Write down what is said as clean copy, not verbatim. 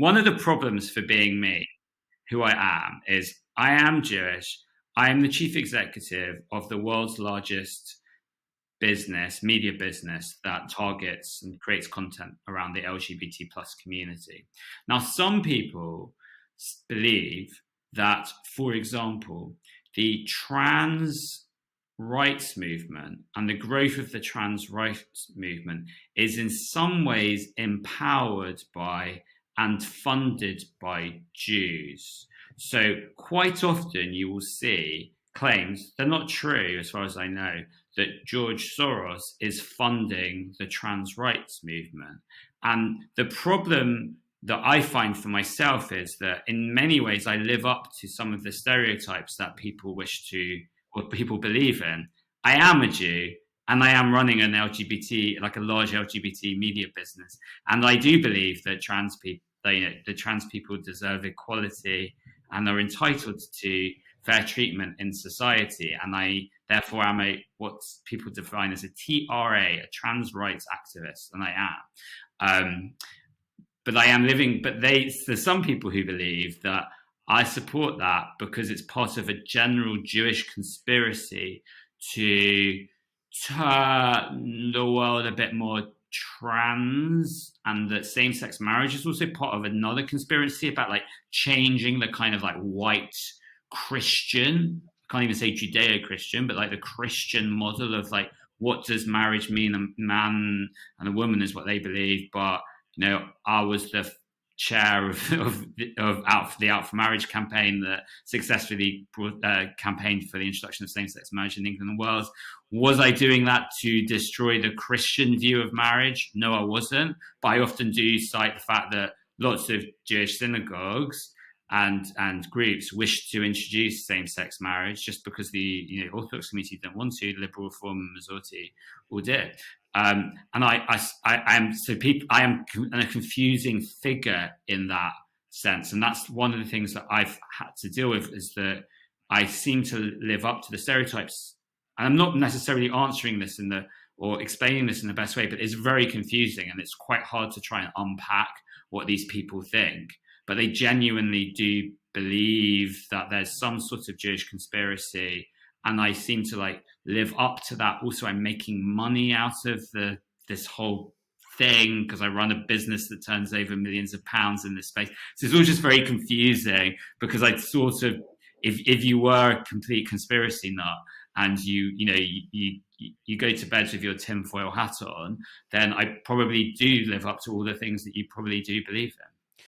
one of the problems for being me, who I am, is I am Jewish. I am the chief executive of the world's largest media business that targets and creates content around the LGBT plus community. Now, some people believe that, for example, the trans rights movement and the growth of the trans rights movement is in some ways empowered by and funded by Jews. So quite often you will see claims, they're not true as far as I know, that George Soros is funding the trans rights movement. And the problem that I find for myself is that in many ways I live up to some of the stereotypes that people wish to, or people believe in. I am a Jew and I am running an LGBT, like a large LGBT media business. And I do believe that trans people, the trans people deserve equality and are entitled to fair treatment in society. And I therefore am what people define as a TRA, a trans rights activist, and I am. But I am living, but there's some people who believe that I support that because it's part of a general Jewish conspiracy to turn the world a bit more trans, and that same-sex marriage is also part of another conspiracy about like changing the kind of like white Christian, I can't even say Judeo-Christian, but like the Christian model of like what does marriage mean? A man and a woman is what they believe, but I was the chair of the Out for Marriage campaign that successfully campaigned for the introduction of same-sex marriage in England and Wales. Was I doing that to destroy the Christian view of marriage? No, I wasn't. But I often do cite the fact that lots of Jewish synagogues and groups wish to introduce same-sex marriage just because the Orthodox community didn't want to. Liberal Reform Majority all did. And I am a confusing figure in that sense, and that's one of the things that I've had to deal with, is that I seem to live up to the stereotypes, and I'm not necessarily answering this or explaining this in the best way, but it's very confusing, and it's quite hard to try and unpack what these people think. But they genuinely do believe that there's some sort of Jewish conspiracy, and I seem to like live up to that. Also, I'm making money out of this whole thing because I run a business that turns over millions of pounds in this space. So it's all just very confusing, because I sort of, if you were a complete conspiracy nut and you go to bed with your tinfoil hat on, then I probably do live up to all the things that you probably do believe in.